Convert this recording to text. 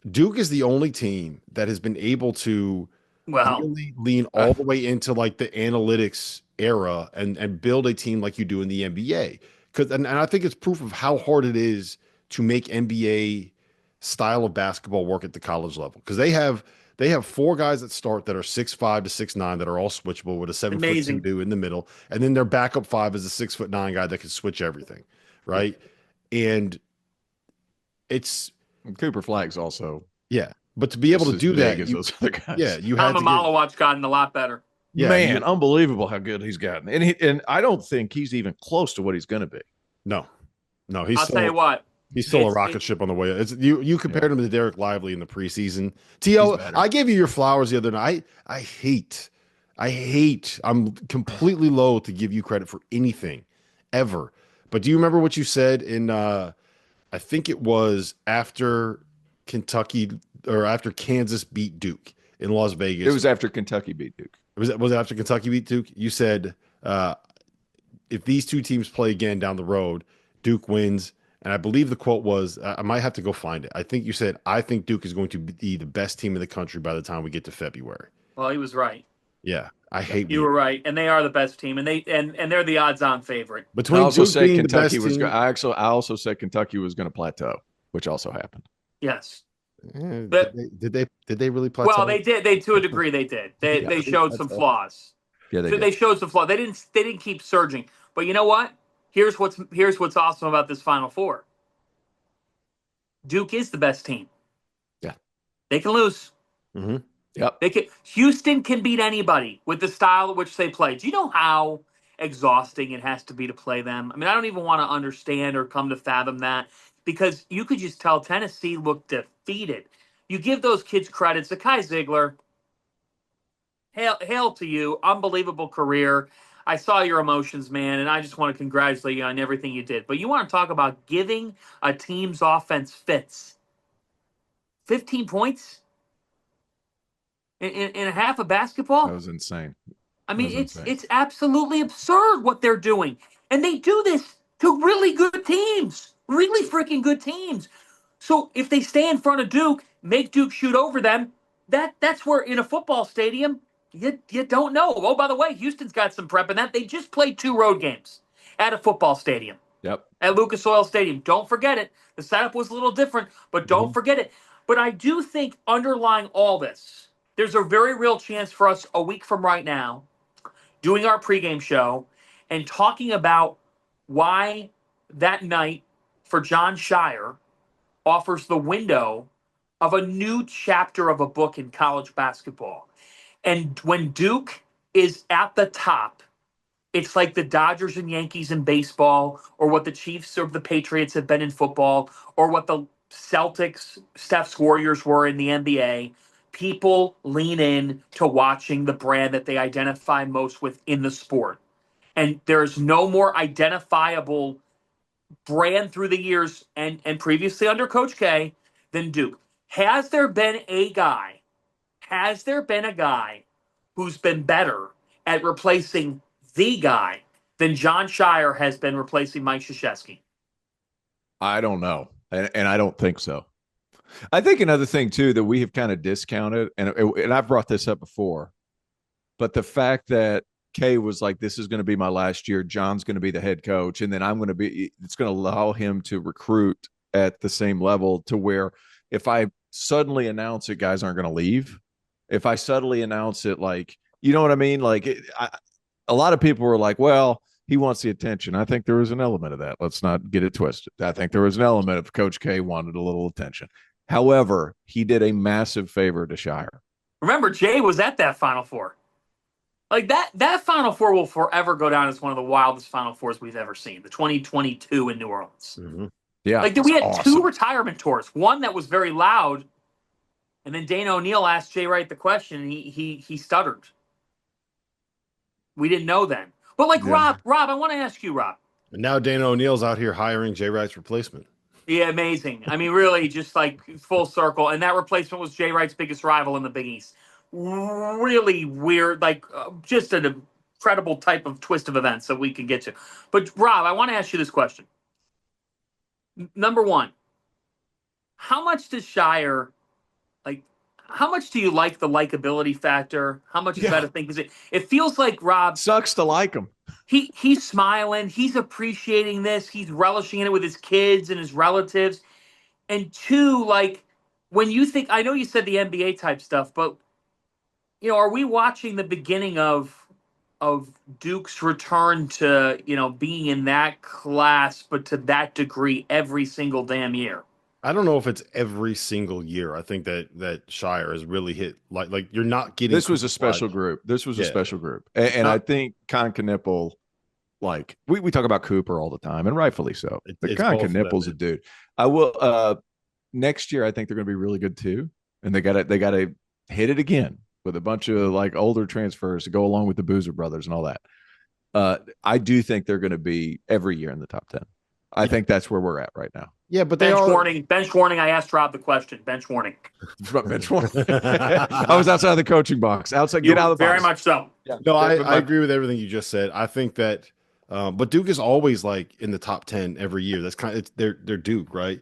Duke is the only team that has been able to Well, really lean all the way into like the analytics era and build a team like you do in the NBA. Because and I think it's proof of how hard it is to make NBA style of basketball work at the college level. Because they have four guys that start that are 6'5" to 6'9" that are all switchable with a 7'2" amazing. dude in the middle. And then their backup five is a 6'9" guy that can switch everything. Right. And it's And Cooper Flag's also yeah. But to be able just to as do big that, as those other yeah, guys. you had Tom to get Malawat's gotten a lot better. yeah, Man, unbelievable how good he's gotten. And I don't think he's even close to what he's going to be. no. No, he's I'll tell you still what. he's still a It's rocket ship on the way. It's you compared Yeah, him to Derek Lively in the preseason. he's T.O., better. I gave you your flowers the other night. I'm completely loath to give you credit for anything ever. But do you remember what you said in I think it was after Kentucky or after Kansas beat Duke in Las It Vegas? was after Kentucky beat Duke. Was it after Kentucky beat Duke? You said uh, if these two teams play again down the road, Duke wins. And I believe the quote was, I might have to go find it. I think you said, I think Duke is going to be the best team in the country by the time we get to February. well, he was right. Yeah, I hate You being were right, and they are the best team, and they're the odds-on favorite. I between also Duke said being the Kentucky best was team. going. I also said Kentucky was going to plateau, which also happened. Yes, Did but they really well, plateau? they did. They to a degree they did. They Yeah, they showed some Plateau. flaws. yeah, they So they did. showed some flaws. They didn't keep surging. But you know what? Here's what's awesome about this Final Four. Duke is the best team. Yeah. They can lose. Hmm. Yep. Houston can beat anybody with the style at which they play. Do you know how exhausting it has to be to play them? I mean, I don't even want to understand or come to fathom that because you could just tell Tennessee looked defeated. You give those kids credit. Zakai Ziegler, hail to you. Unbelievable career. I saw your emotions, man, and I just want to congratulate you on everything you did. But you want to talk about giving a team's offense fits. 15 points in a half of That basketball? was insane. I That mean, was it's insane. it's absolutely absurd what they're doing, and they do this to really good teams, really freaking good teams. So if they stay in front of Duke, make Duke shoot over them, that's where in a football stadium you don't know. Oh, by the way, Houston's got some prep in that. They just played 2 road games at a football stadium Yep. at Lucas Oil Stadium. Don't forget it. The setup was a little different, but don't forget it. But I do think underlying all this, there's a very real chance for us a week from right now doing our pregame show and talking about why that night for John Shire offers the window of a new chapter of a book in college basketball. And when Duke is at the top, it's like the Dodgers and Yankees in baseball, or what the Chiefs or the Patriots have been in football, or what the Celtics, Steph's Warriors were in the NBA. People lean in to watching the brand that they identify most with in the sport. And there's no more identifiable brand through the years and previously under Coach K than Duke. Has there been a guy? Has there been a guy who's been better at replacing the guy than John Shire has been replacing Mike Krzyzewski? I don't know, and I don't think so. I think another thing too that we have kind of discounted, and I've brought this up before, but the fact that Kay was like, "This is going to be my last year. John's going to be the head coach, and then I'm going to be." It's going to allow him to recruit at the same level to where if I suddenly announce it, guys aren't going to leave. If I suddenly announce it, like you know what I mean, like a lot of people were like, "Well." He wants the attention. I think there was an element of that. Let's not get it twisted. I think there was an element of Coach K wanted a little attention. However, he did a massive favor to Shire. Remember, Jay was at that Final Four. Like that Final Four will forever go down as one of the wildest Final Fours we've ever seen. The 2022 in New Orleans. Mm-hmm. Yeah, Like we had awesome. 2 retirement tours. One that was very loud, and then Dana O'Neill asked Jay Wright the question, and he stuttered. We didn't know then. But like Yeah. Rob, I want to ask you, Rob. And now Dana O'Neill's out here hiring Jay Wright's replacement. Yeah, amazing. I mean, really, just like full circle. And that replacement was Jay Wright's biggest rival in the Big East. Really weird, like just an incredible type of twist of events that we can get to. But Rob, I want to ask you this question. Number one, how much does Shire like, how much do you like the likability factor? How much is Yeah. that a thing? Because it feels like Rob Sucks to like him. he's smiling, he's appreciating this, he's relishing in it with his kids and his relatives. And two, like when you think, I know you said the NBA type stuff, but are we watching the beginning of Duke's return to being in that class, but to that degree every single damn year? I don't know if it's every single year. I think that Shire has really hit like you're not getting. This was a special group. This was a special group, and I think Con Knipple, like we talk about Cooper all the time, and rightfully so. But Con Knipple's a dude. I will next year. I think they're going to be really good too, and they got to hit it again with a bunch of like older transfers to go along with the Boozer brothers and all that. I do think they're going to be every year in the top 10. I think that's where we're at right now. Yeah, but bench warning. I asked Rob the question. Bench warning. Bench warning. I was outside the coaching box. Get out of the box. Very much so. Yeah. No, I agree with everything you just said. I think that, but Duke is always like in the top 10 every year. That's kind of they're Duke, right?